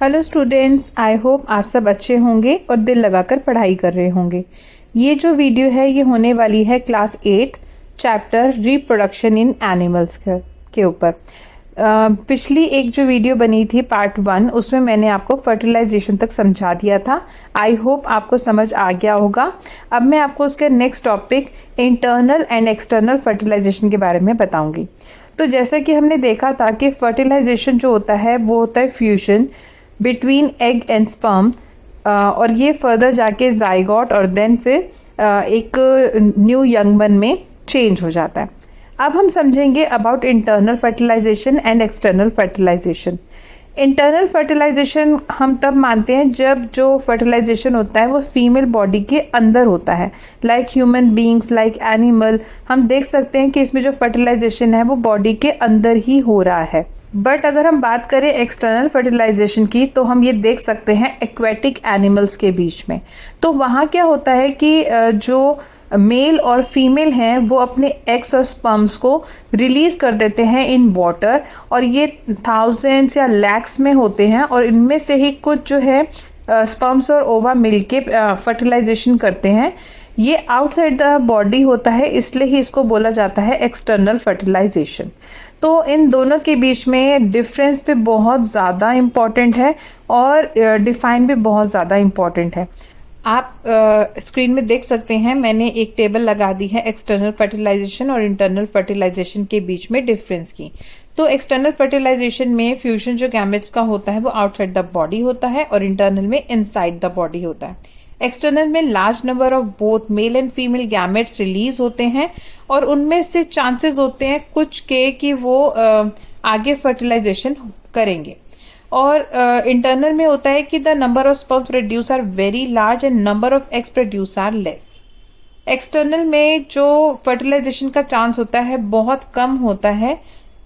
Hello students, I hope आप सब अच्छे होंगे और दिल लगाकर पढ़ाई कर रहे होंगे। ये जो वीडियो है ये होने वाली है class 8 chapter reproduction in animals के ऊपर। पिछली एक जो वीडियो बनी थी पार्ट 1 उसमें मैंने आपको फर्टिलाइजेशन तक समझा दिया था। आई होप आपको समझ आ गया होगा। अब मैं आपको उसके next topic internal and external fertilisation के बारे में बताऊंगी। तो जैसा कि हमने देखा था कि फर्टिलाइजेशन जो होता है वो होता है fusion between egg and sperm, और ये फर्दर जाके जाइगोट और देन फिर एक न्यू यंगमन में चेंज हो जाता है। अब हम समझेंगे about internal fertilisation and external fertilisation. Internal fertilisation हम तब मानते हैं जब जो फर्टिलाइजेशन होता है वो फीमेल बॉडी के अंदर होता है, like human beings, like animal. हम देख सकते हैं कि इसमें जो फर्टिलाइजेशन है वो बॉडी के अंदर ही हो रहा है। बट अगर हम बात करें एक्सटर्नल फर्टिलाइजेशन की तो हम ये देख सकते हैं एक्वेटिक एनिमल्स के बीच में। तो वहाँ क्या होता है कि जो मेल और फीमेल हैं वो अपने एग्स और स्पर्म्स को रिलीज कर देते हैं इन वाटर, और ये थाउजेंड्स या लैक्स में होते हैं, और इनमें से ही कुछ जो है स्पर्म्स और ओवा मिलके फर्टिलाइजेशन करते हैं। ये आउटसाइड द बॉडी होता है, इसलिए ही इसको बोला जाता है एक्सटर्नल फर्टिलाइजेशन। तो इन दोनों के बीच में डिफरेंस भी बहुत ज़्यादा इम्पॉर्टेंट है और डिफाइन भी बहुत ज़्यादा इम्पॉर्टेंट है। आप स्क्रीन में देख सकते हैं मैंने एक टेबल लगा दी है एक्सटर्नल फर्टिलाइजेशन और इंटरनल फर्टिलाइजेशन के बीच में डिफरेंस की। तो एक्सटर्नल फर्टिलाइजेशन में फ्यूजन जो गैमेट्स का होता है वो आउटसाइड द बॉडी होता है और इंटरनल में इनसाइड द बॉडी होता है। एक्सटर्नल में large number of both male and female gametes release होते हैं, और उनमें से चांसेस होते हैं कुछ के कि वो आगे फर्टिलाइजेशन करेंगे। और इंटरनल में होता है कि the number of sperm produce are very large and number of eggs produce are less. External में जो फर्टिलाइजेशन का चांस होता है बहुत कम होता है,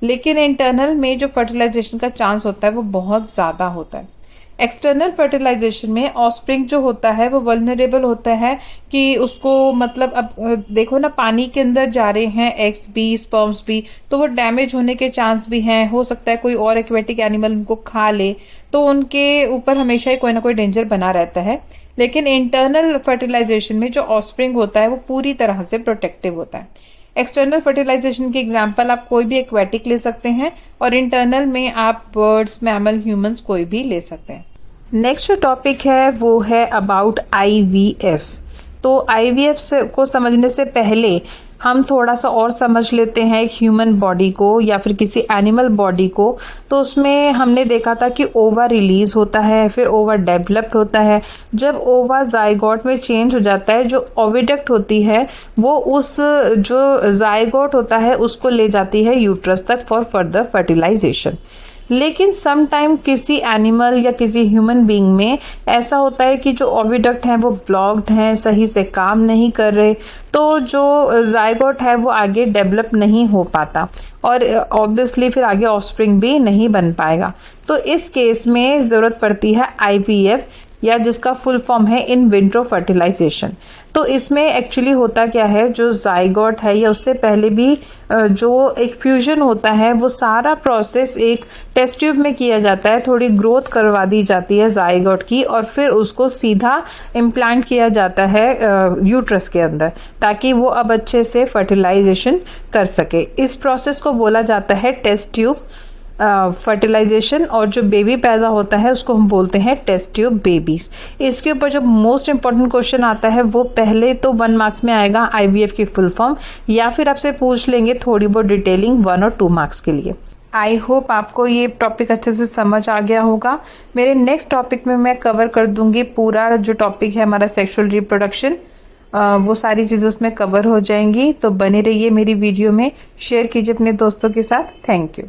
लेकिन इंटरनल में जो फर्टिलाइजेशन का चांस होता है वो बहुत ज़्यादा होता है। एक्सटर्नल फर्टिलाइजेशन में ऑस्प्रिंग जो होता है वो वल्नरेबल होता है कि उसको मतलब अब देखो ना, पानी के अंदर जा रहे हैं एग्स भी स्पर्म्स भी, तो वो डैमेज होने के चांस भी हैं। हो सकता है कोई और एक्वेटिक एनिमल उनको खा ले, तो उनके ऊपर हमेशा ही कोई ना कोई डेंजर बना रहता है। लेकिन इंटरनल फर्टिलाइजेशन में जो ऑस्प्रिंग होता है वो पूरी तरह से प्रोटेक्टिव होता है। एक्सटर्नल फर्टिलाइजेशन की एग्जांपल आप कोई भी एक्वेटिक ले सकते हैं, और इंटरनल में आप बर्ड्स, मैमल, ह्यूमंस कोई भी ले सकते हैं। नेक्स्ट जो टॉपिक है वो है अबाउट IVF। तो IVF को समझने से पहले हम थोड़ा सा और समझ लेते हैं ह्यूमन बॉडी को या फिर किसी एनिमल बॉडी को। तो उसमें हमने देखा था कि ओवा रिलीज होता है, फिर ओवा डेवलप्ड होता है। जब ओवा जाइगोट में चेंज हो जाता है, जो ओविडक्ट होती है वो उस जो जाइगोट होता है उसको ले जाती है यूट्रस तक फॉर फर्दर फर्टिलाइजेशन। लेकिन सम टाइम किसी एनिमल या किसी ह्यूमन बीइंग में ऐसा होता है कि जो ओविडक्ट हैं वो ब्लॉक्ड हैं, सही से काम नहीं कर रहे, तो जो जाइगोट है वो आगे डेवलप नहीं हो पाता, और ऑब्वियसली फिर आगे ऑफस्प्रिंग भी नहीं बन पाएगा। तो इस केस में ज़रूरत पड़ती है IVF, या जिसका फुल फॉर्म है इन विट्रो फर्टिलाइजेशन। तो इसमें एक्चुअली होता क्या है, जो जाइगोट है या उससे पहले भी जो एक फ्यूजन होता है वो सारा प्रोसेस एक टेस्ट ट्यूब में किया जाता है, थोड़ी ग्रोथ करवा दी जाती है जाइगोट की, और फिर उसको सीधा इम्प्लांट किया जाता है यूट्रस के अंदर, ताकि वो अब अच्छे से फर्टिलाइजेशन कर सके। इस प्रोसेस को बोला जाता है टेस्ट ट्यूब फर्टिलाइजेशन, और जो बेबी पैदा होता है उसको हम बोलते हैं टेस्ट ट्यूब बेबीज। इसके ऊपर जो मोस्ट इंपॉर्टेंट क्वेश्चन आता है वो पहले तो 1 मार्क्स में आएगा IVF की फुल फॉर्म, या फिर आपसे पूछ लेंगे थोड़ी बहुत डिटेलिंग 1 और 2 मार्क्स के लिए। आई होप आपको ये टॉपिक अच्छे से समझ आ गया होगा। मेरे नेक्स्ट टॉपिक में मैं कवर कर दूंगी पूरा जो टॉपिक है हमारा सेक्सुअल रिप्रोडक्शन, वो सारी चीज़ें उसमें कवर हो जाएंगी। तो बने रहिए मेरी वीडियो में, शेयर कीजिए अपने दोस्तों के साथ। Thank you.